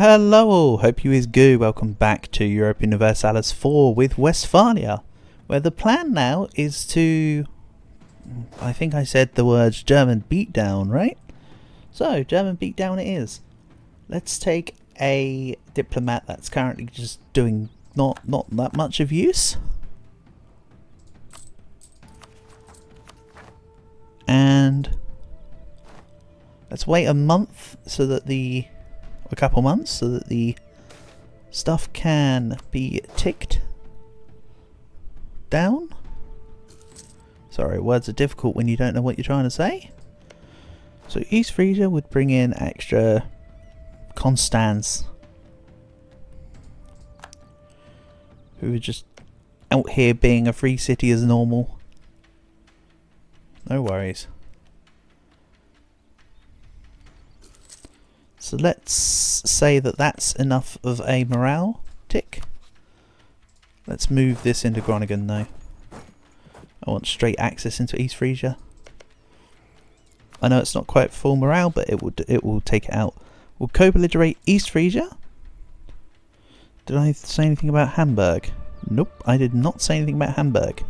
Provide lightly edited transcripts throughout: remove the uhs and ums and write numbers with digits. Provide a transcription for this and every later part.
Hello all, hope you is good. Welcome back to Europe Universalis 4 with Westphalia, where the plan now is to, I think I said the words German beatdown, right? So, German beatdown it is. Let's take a diplomat that's currently just doing not that much of use. And let's wait a month so that a couple months so that the stuff can be ticked down. Sorry, words are difficult when you don't know what you're trying to say. So East Frisia would bring in extra Constans, who are just out here being a free city as normal. No worries. So let's say that that's enough of a morale tick. Let's move this into Groningen though. I want straight access into East Frisia. I know it's not quite full morale, but it will take it out. We'll co-belligerate East Frisia. Did I say anything about Hamburg? Nope, I did not say anything about Hamburg.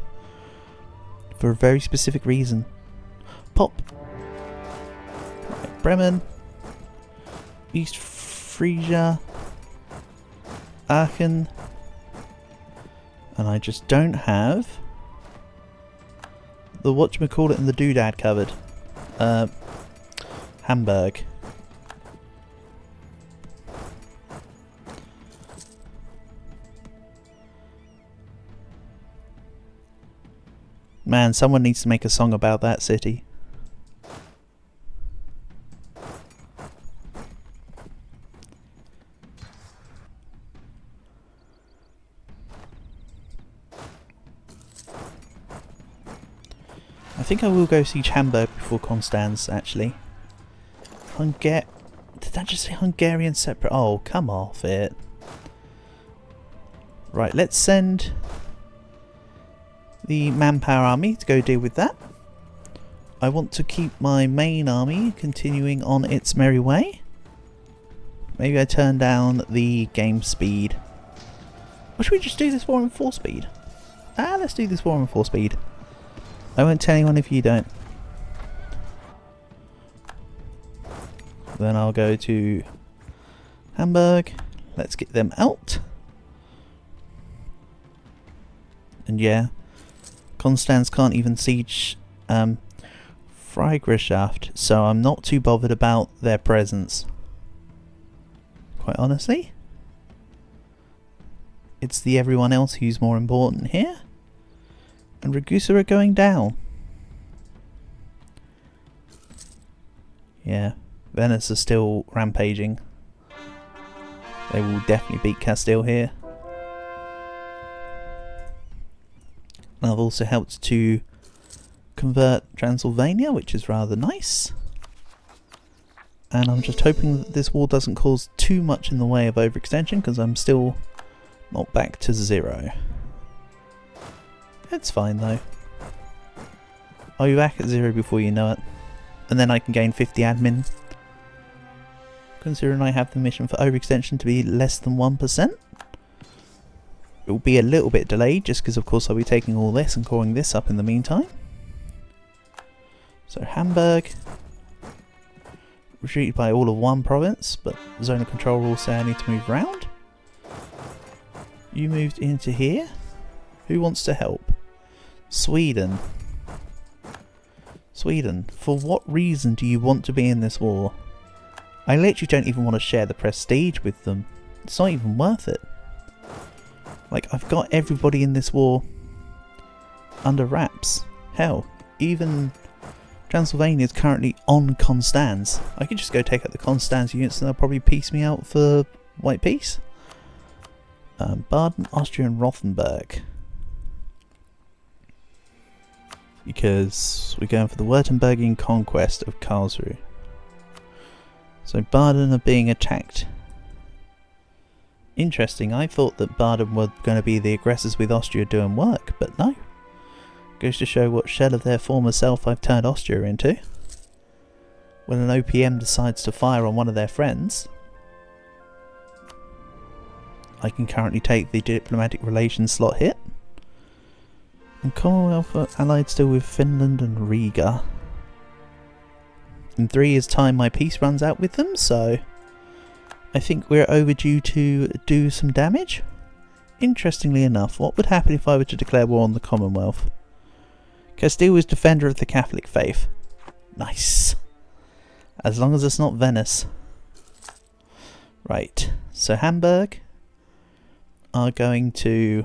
For a very specific reason. Pop. Right, Bremen. East Frisia, Aachen, and I just don't have the whatchamacallit and the doodad covered. Hamburg. Man, someone needs to make a song about that city. I think I will go siege Hamburg before Constance, actually. Did that just say Hungarian separate? Oh, come off it. Right, let's send the manpower army to go deal with that. I want to keep my main army continuing on its merry way. Maybe I turn down the game speed. Or should we just do this war in 4 speed? Let's do this war in 4 speed. I won't tell anyone if you don't. Then I'll go to Hamburg. Let's get them out. And yeah, Constance can't even siege Friedrichshaft, so I'm not too bothered about their presence. Quite honestly. It's the everyone else who's more important here. And Ragusa are going down. Yeah, Venice are still rampaging. They will definitely beat Castile here. And I've also helped to convert Transylvania, which is rather nice. And I'm just hoping that this war doesn't cause too much in the way of overextension, because I'm still not back to 0. It's fine though. I'll be back at 0 before you know it. And then I can gain 50 admin. Considering I have the mission for overextension to be less than 1%. It will be a little bit delayed just because of course I'll be taking all this and calling this up in the meantime. So Hamburg. Retreated by all of 1 province, but zone of control rules say I need to move around. You moved into here. Who wants to help? Sweden. Sweden, for what reason do you want to be in this war? I literally don't even want to share the prestige with them. It's not even worth it. Like, I've got everybody in this war under wraps. Hell, even Transylvania is currently on Constance. I could just go take out the Constance units and they'll probably piece me out for white peace. Baden, Austria and Rothenburg. Because we're going for the Württembergian conquest of Karlsruhe. So Baden are being attacked. Interesting, I thought that Baden were going to be the aggressors with Austria doing work, but no. Goes to show what shell of their former self I've turned Austria into. When an OPM decides to fire on one of their friends. I can currently take the diplomatic relations slot hit. And Commonwealth are allied still with Finland and Riga. In 3 years' time my peace runs out with them, so I think we're overdue to do some damage. Interestingly enough, what would happen if I were to declare war on the Commonwealth? Castile is defender of the Catholic faith. Nice. As long as it's not Venice. Right, so Hamburg are going to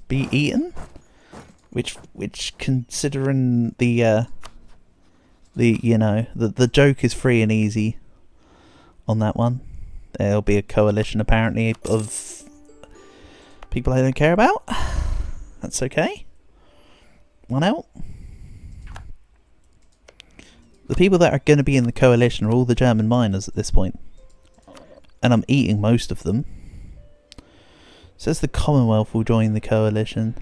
be eaten, which considering the joke is free and easy on that one. There'll be a coalition apparently of people I don't care about. That's okay. 1 out. The people that are going to be in the coalition are all the German miners at this point. And I'm eating most of them. Says the Commonwealth will join the coalition.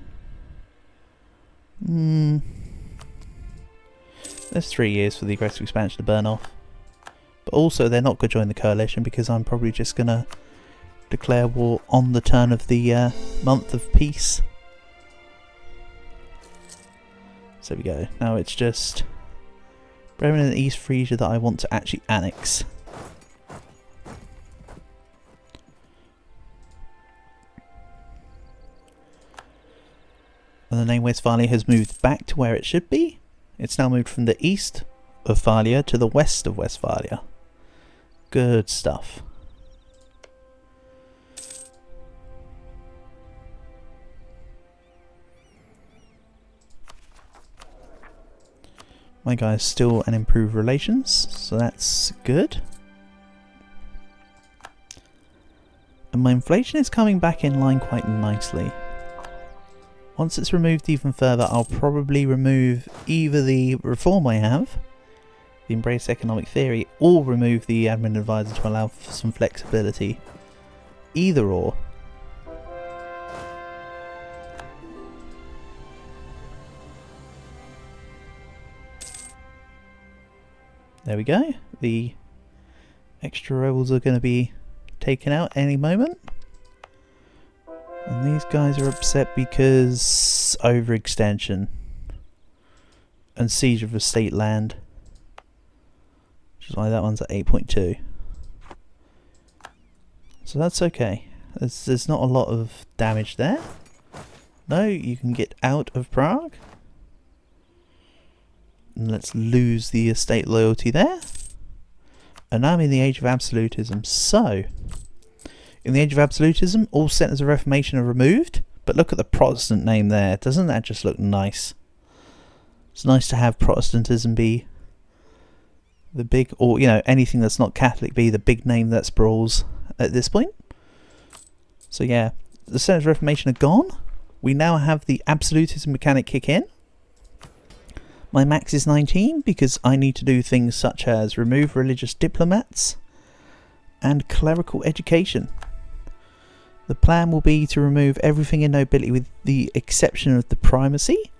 There's 3 years for the aggressive expansion to burn off. But also they're not going to join the coalition because I'm probably just going to declare war on the turn of the month of peace. So there we go. Now it's just Bremen and East Frisia that I want to actually annex. And the name Westphalia has moved back to where it should be. It's now moved from the east of Phalia to the west of Westphalia. Good stuff. My guys still an improved relations, so that's good. And my inflation is coming back in line quite nicely. Once it's removed even further, I'll probably remove either the reform I have, the embrace economic theory, or remove the admin advisor to allow for some flexibility. Either or. There we go. The extra rebels are going to be taken out any moment. And these guys are upset because overextension and siege of estate land. Which is why that one's at 8.2. So that's okay. There's not a lot of damage there. No, you can get out of Prague. And let's lose the estate loyalty there. And now I'm in the age of absolutism. So, in the age of absolutism, all centres of reformation are removed. But look at the Protestant name there. Doesn't that just look nice? It's nice to have Protestantism be the big, or you know, anything that's not Catholic be the big name that sprawls at this point. So yeah, the centres of reformation are gone. We now have the absolutism mechanic kick in. My max is 19 because I need to do things such as remove religious diplomats and clerical education. The plan will be to remove everything in nobility with the exception of the primacy,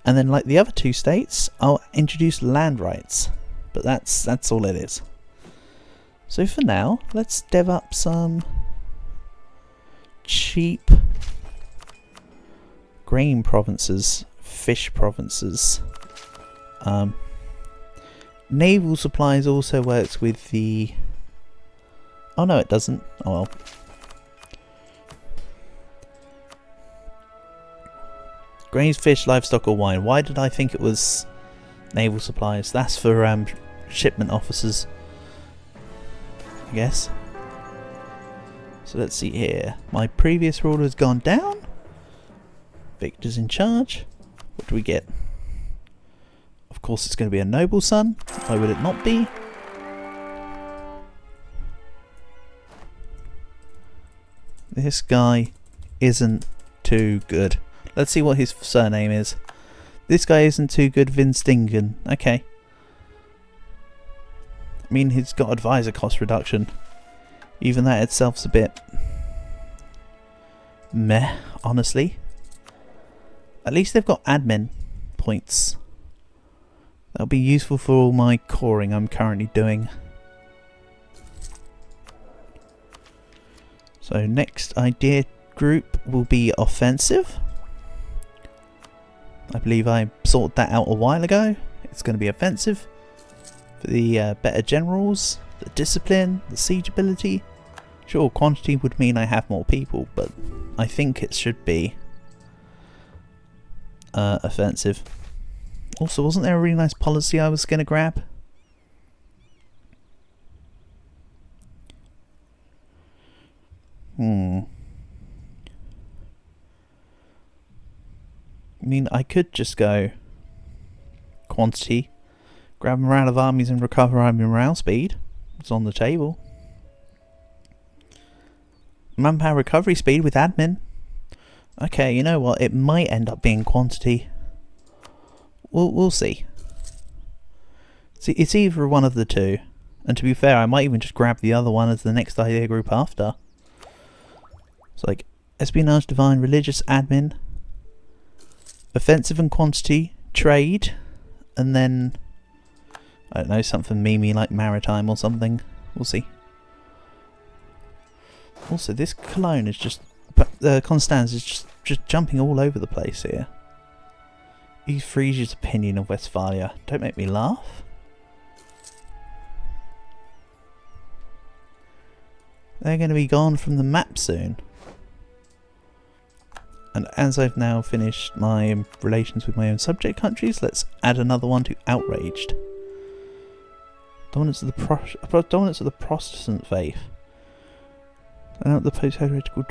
and then like the other two states, I'll introduce land rights. But that's all it is. So for now, let's dev up some cheap grain provinces, fish provinces. Naval supplies also works with the... Oh no, it doesn't. Oh well. Grains, fish, livestock or wine. Why did I think it was naval supplies? That's for shipment officers, I guess. So let's see here. My previous ruler has gone down. Victor's in charge. What do we get? Of course it's going to be a noble son. Why would it not be? This guy isn't too good. Let's see what his surname is. This guy isn't too good, Vinstingen. Okay. I mean, he's got advisor cost reduction. Even that itself's a bit meh, honestly. At least they've got admin points. That'll be useful for all my coring I'm currently doing. So next idea group will be offensive. I believe I sorted that out a while ago. It's going to be offensive for the better generals, the discipline, the siege ability. Sure, quantity would mean I have more people, but I think it should be offensive. Also, wasn't there a really nice policy I was going to grab? I mean, I could just go quantity, grab morale of armies and recover army morale speed. It's on the table. Manpower recovery speed with admin. Okay, you know what? It might end up being quantity. We'll see. See, it's either one of the two. And to be fair, I might even just grab the other one as the next idea group after. It's like espionage, divine, religious, admin, offensive and quantity, trade, and then I don't know, something memey like maritime or something. We'll see. Also, this Cologne is just Constance is just jumping all over the place here. East Frisia's opinion of Westphalia. Don't make me laugh. They're going to be gone from the map soon. And as I've now finished my relations with my own subject countries, let's add another one to outraged. Dominance of the Protestant faith. The post-heretical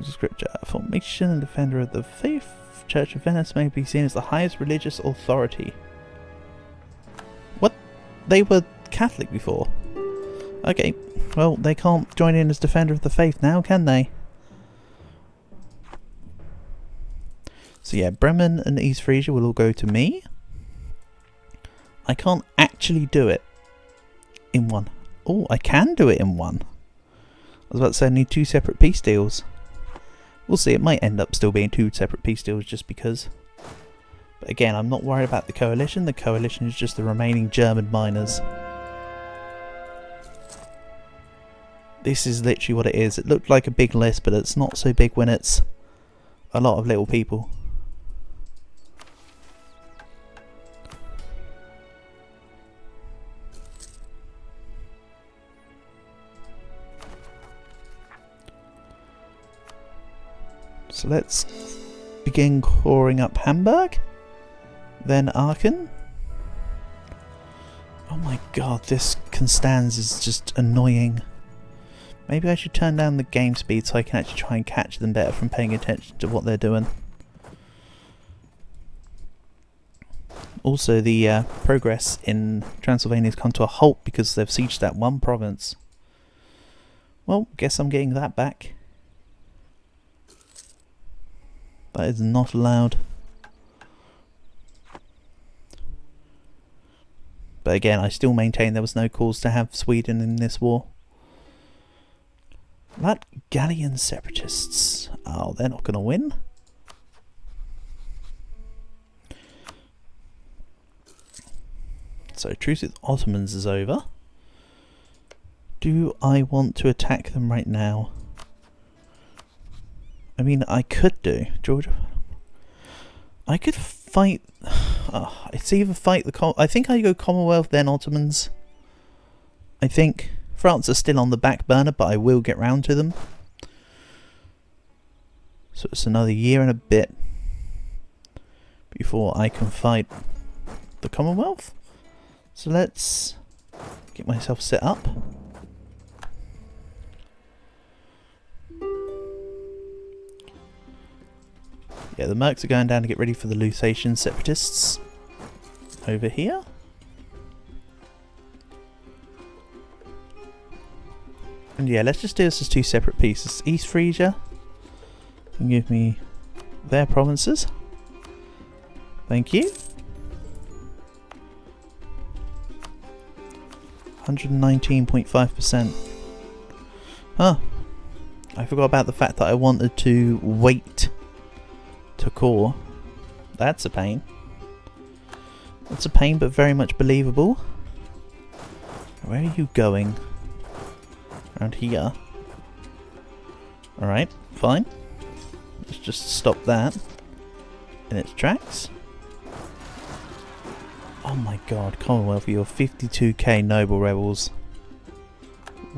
scripture. Formation and defender of the faith. Church of Venice may be seen as the highest religious authority. What? They were Catholic before. Okay, well, they can't join in as defender of the faith now, can they? So yeah, Bremen and East Frisia will all go to me. I can't actually do it in one. Oh, I can do it in one. I was about to say I need 2 separate peace deals. We'll see, it might end up still being 2 separate peace deals just because. But again, I'm not worried about the coalition. The coalition is just the remaining German miners. This is literally what it is. It looked like a big list, but it's not so big when it's a lot of little people. So let's begin coring up Hamburg, then Aachen. Oh my god, this Constance is just annoying. Maybe I should turn down the game speed so I can actually try and catch them better from paying attention to what they're doing. Also, the progress in Transylvania has come to a halt because they've sieged that one province. Well, guess I'm getting that back. That is not allowed. But again, I still maintain there was no cause to have Sweden in this war. Latgalian separatists. Oh, they're not going to win. So, truce with Ottomans is over. Do I want to attack them right now? I mean, I could do, Georgia. I could fight. It's either fight the. I think I go Commonwealth then Ottomans. I think France are still on the back burner, but I will get round to them. So it's another year and a bit before I can fight the Commonwealth. So let's get myself set up. Yeah, the Mercs are going down to get ready for the Lusatian separatists over here. And yeah, let's just do this as 2 separate pieces. East Frisia can give me their provinces. Thank you. 119.5%. Huh. I forgot about the fact that I wanted to wait to core. That's a pain. That's a pain, but very much believable. Where are you going? Around here. Alright, fine. Let's just stop that in its tracks. Oh my god, Commonwealth, you're 52k noble rebels.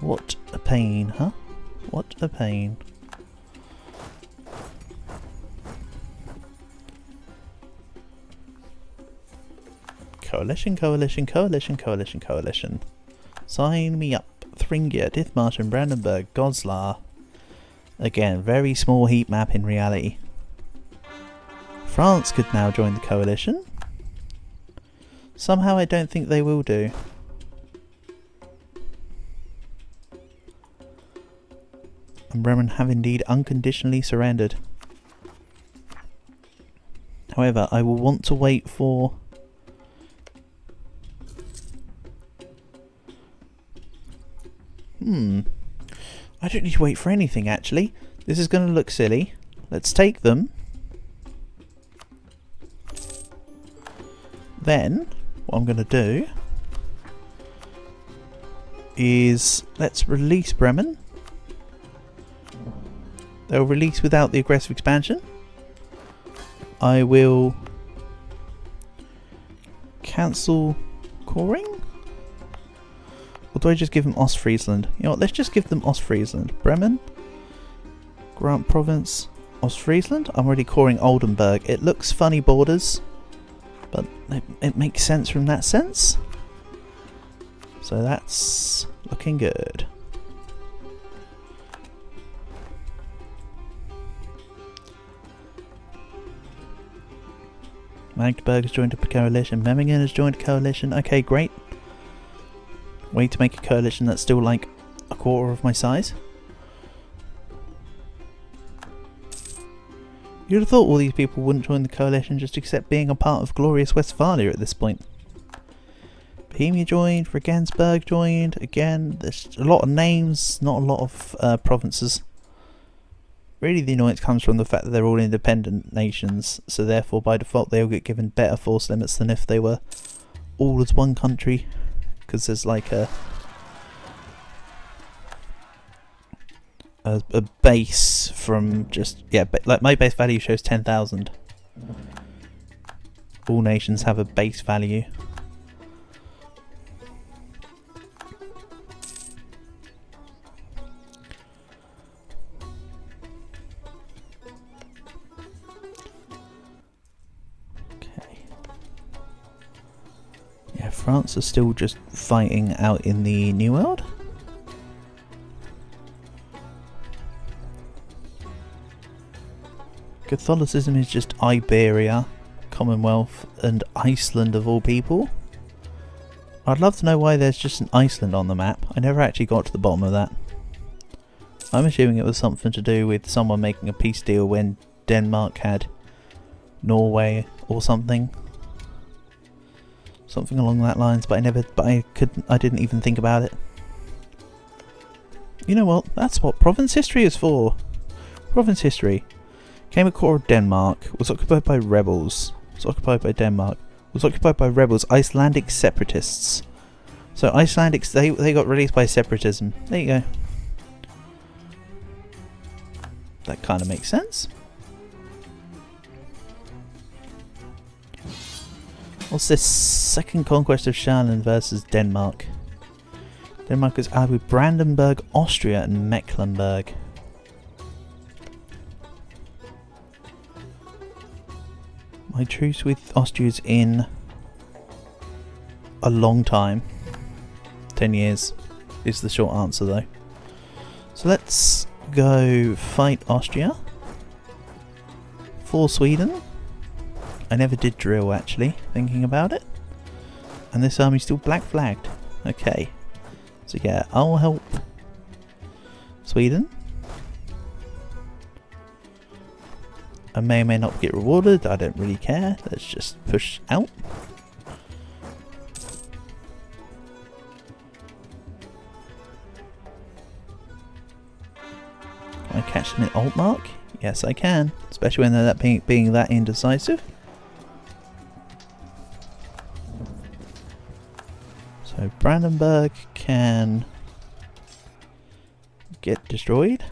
What a pain, huh? What a pain. Coalition, coalition, coalition, coalition, coalition. Sign me up. Thuringia, Dithmarsh, Brandenburg, Goslar. Again, very small heat map in reality. France could now join the coalition. Somehow I don't think they will do. And Bremen have indeed unconditionally surrendered. However, I will want to wait for... I don't need to wait for anything actually. This is going to look silly. Let's take them. Then, what I'm going to do is let's release Bremen. They'll release without the aggressive expansion. I will cancel coring. Or do I just give them Ostfriesland? You know what, let's just give them Ostfriesland. Bremen, Grant Province, Ostfriesland. I'm already coring Oldenburg. It looks funny borders, but it makes sense from that sense. So that's looking good. Magdeburg has joined a coalition. Memmingen has joined a coalition. Okay, great. Way to make a coalition that's still like a quarter of my size. You'd have thought all these people wouldn't join the coalition just accept being a part of glorious Westphalia at this point. Bohemia joined, Regensburg joined. Again, there's a lot of names, not a lot of provinces. Really the annoyance comes from the fact that they're all independent nations, so therefore by default they all get given better force limits than if they were all as one country. Because there's like a base from just, yeah, like my base value shows 10,000. All nations have a base value. France are still just fighting out in the New World. Catholicism is just Iberia, Commonwealth, and Iceland of all people. I'd love to know why there's just an Iceland on the map. I never actually got to the bottom of that. I'm assuming it was something to do with someone making a peace deal when Denmark had Norway or something. Something along that lines, but I didn't even think about it. You know what? That's what province history is for. Province history. Came a quarter of Denmark, was occupied by rebels, was occupied by Denmark, was occupied by rebels, Icelandic separatists. So Icelandics, they got released by separatism. There you go. That kind of makes sense. What's this? Second conquest of Schaland versus Denmark. Denmark is allied with Brandenburg, Austria and Mecklenburg. My truce with Austria's in a long time. 10 years is the short answer though. So let's go fight Austria. For Sweden. I never did drill actually, thinking about it. And this army's still black flagged. Okay. So yeah, I'll help Sweden. I may or may not get rewarded, I don't really care. Let's just push out. Can I catch them in Altmark? Yes I can, especially when they're being that indecisive. So Brandenburg can get destroyed.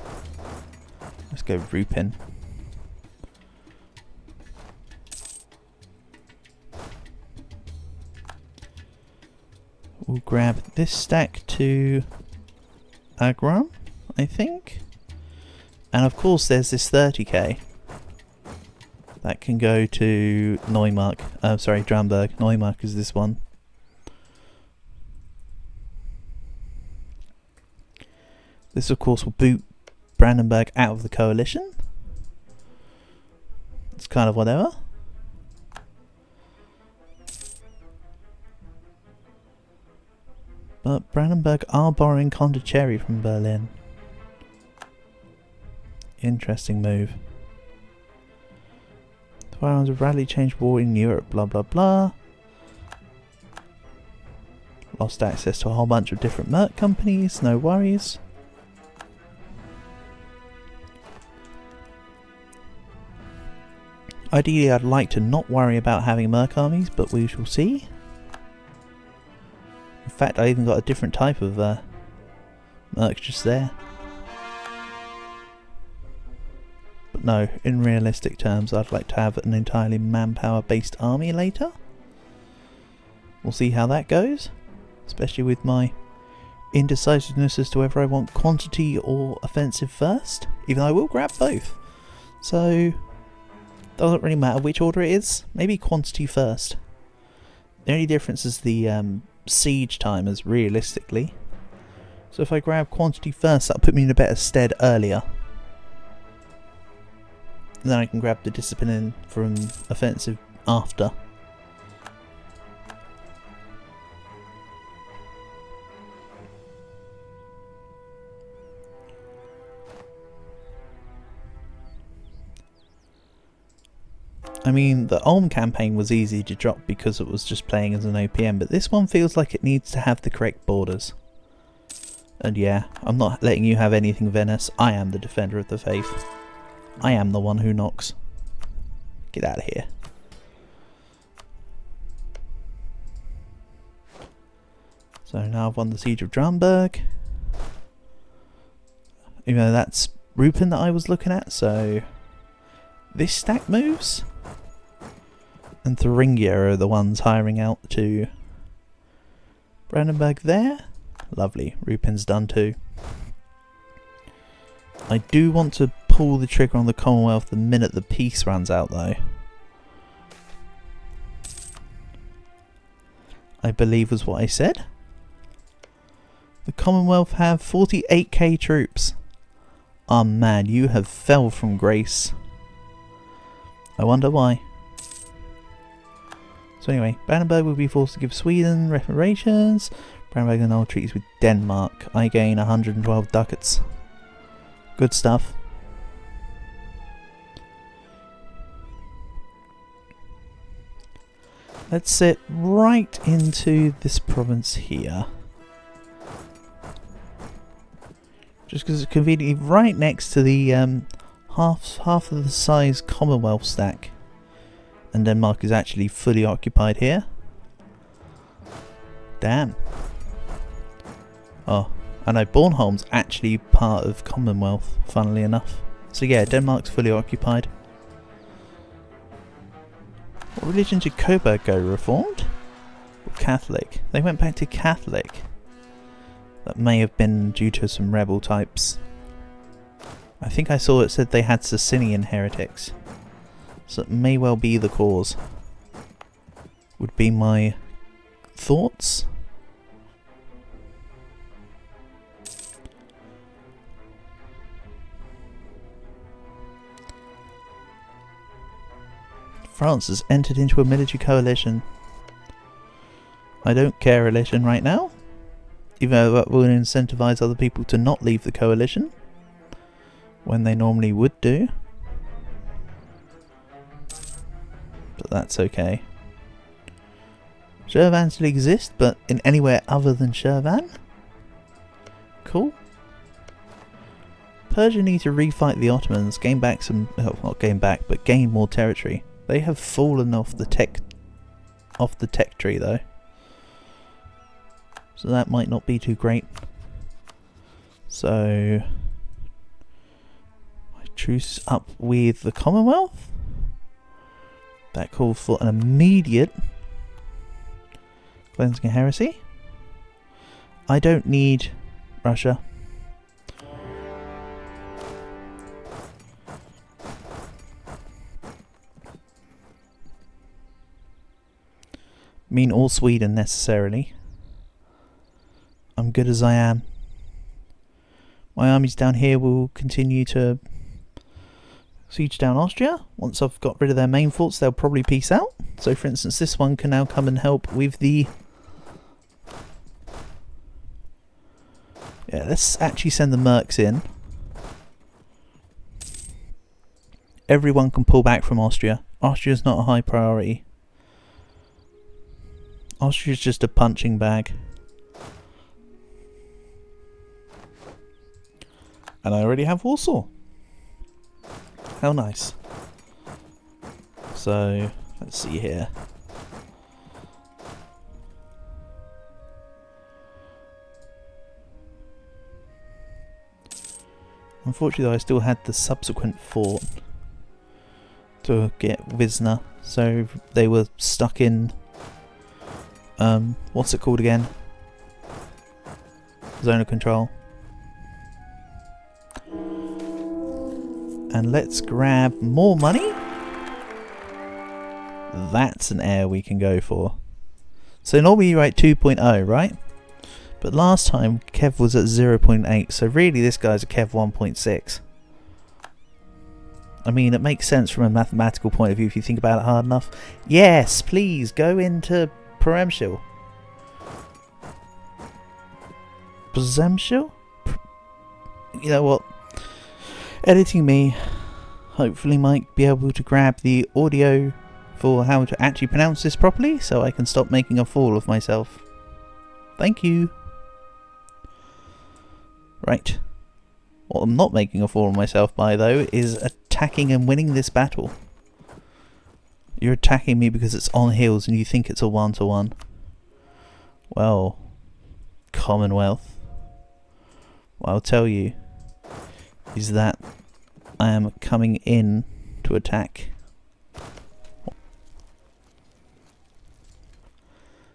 Let's go Rupin. We'll grab this stack to Agron, I think. And of course there's this 30k. That can go to Neumark. Sorry, Dramberg. Neumark is this one. This of course will boot Brandenburg out of the coalition. It's kind of whatever. But Brandenburg are borrowing Condicherry from Berlin. Interesting move. The firearms of rally changed war in Europe, blah blah blah. Lost access to a whole bunch of different merc companies, no worries. Ideally I'd like to not worry about having merc armies, but we shall see. In fact, I even got a different type of merc just there. But no, in realistic terms, I'd like to have an entirely manpower-based army later. We'll see how that goes, especially with my indecisiveness as to whether I want quantity or offensive first, even though I will grab both. So, doesn't really matter which order it is, maybe quantity first. The only difference is the siege timers, realistically. So if I grab quantity first, that'll put me in a better stead earlier. And then I can grab the discipline in from offensive after. I mean, the Ulm campaign was easy to drop because it was just playing as an OPM, but this one feels like it needs to have the correct borders. And yeah, I'm not letting you have anything, Venice. I am the defender of the faith. I am the one who knocks. Get out of here. So now I've won the siege of Dramberg. Even though that's Rupin that I was looking at, so this stack moves. And Thuringia are the ones hiring out to Brandenburg there. Lovely, Rupin's done too. I do want to pull the trigger on the Commonwealth the minute the peace runs out though. I believe was what I said. The Commonwealth have 48k troops. Oh man, you have fell from grace. I wonder why. So anyway, Brandenburg will be forced to give Sweden reparations. Brandenburg and all treaties with Denmark. I gain 112 ducats. Good stuff. Let's sit right into this province here. Just because it's conveniently right next to the half of the size Commonwealth stack. And Denmark is actually fully occupied here. Damn. Oh, I know Bornholm's actually part of Commonwealth, funnily enough. So yeah, Denmark's fully occupied. What religion did Coburg go? Reformed? Or Catholic? They went back to Catholic. That may have been due to some rebel types. I think I saw it said they had Socinian heretics. So it may well be the cause. Would be my thoughts. France has entered into a military coalition. I don't care coalition right now, even though that will incentivize other people to not leave the coalition when they normally would do. But that's okay. Shirvan still exists, but in anywhere other than Shirvan? Cool. Persia need to refight the Ottomans, gain back some, well, not gain back, but gain more territory. They have fallen off the tech tree though. So that might not be too great. So I Truce up with the Commonwealth. That called for an immediate cleansing of heresy. I don't need Russia. Mean all Sweden necessarily. I'm good as I am. My armies down here will continue to siege down Austria. Once I've got rid of their main forts, they'll probably peace out. So for instance, this one can now come and help with the... Yeah, let's actually send the mercs in. Everyone can pull back from Austria. Austria's not a high priority. Austria's just a punching bag. And I already have Warsaw. How nice. So, let's see here. Unfortunately, I still had the subsequent fort to get Wisna, so they were stuck in what's it called again? Zone of control. And let's grab more money. That's an heir we can go for. So normally you write 2.0, right? But last time Kev was at 0.8, so really this guy's a Kev 1.6. I mean, it makes sense from a mathematical point of view if you think about it hard enough. Yes, please, go into Przemysl. Przemysl? You know what? Editing me hopefully might be able to grab the audio for how to actually pronounce this properly so I can stop making a fool of myself. Thank you. Right. What I'm not making a fool of myself by though is attacking and winning this battle. You're attacking me because it's on hills and you think it's a 1-to-1. Well, Commonwealth. What I'll tell you is that I am coming in to attack.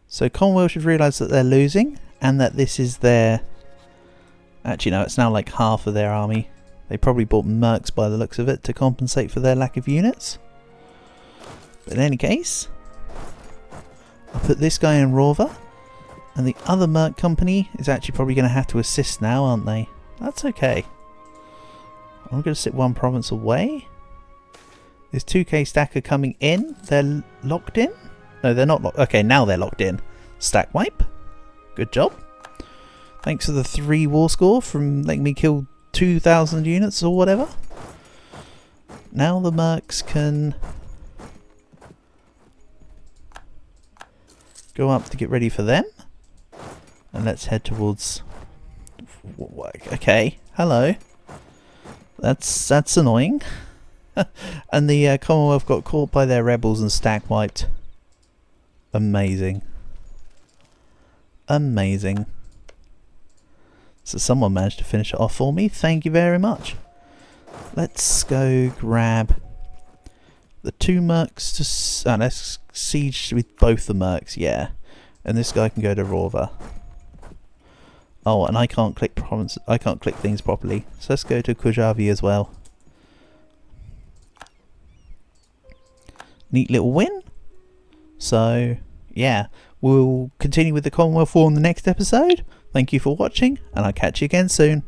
So Commonwealth should realise that they're losing and that this is their... Actually no, it's now like half of their army. They probably bought mercs by the looks of it to compensate for their lack of units. But in any case, I'll put this guy in Rova, and the other merc company is actually probably going to have to assist now, aren't they? That's okay. I'm going to sit one province away. There's 2k stacker coming in. They're locked in? No, they're not locked. Okay, now they're locked in. Stack wipe. Good job. Thanks for the 3 war score from letting me kill 2,000 units or whatever. Now the mercs can go up to get ready for them. And let's head towards... Okay, hello. That's annoying. And the Commonwealth got caught by their rebels and stack wiped. Amazing. Amazing. So someone managed to finish it off for me. Thank you very much. Let's go grab the 2 mercs to... let's siege with both the mercs, yeah. And this guy can go to Rova. Oh, and I can't click province. I can't click things properly. So let's go to Kujavi as well. Neat little win. So, yeah. We'll continue with the Commonwealth War in the next episode. Thank you for watching, and I'll catch you again soon.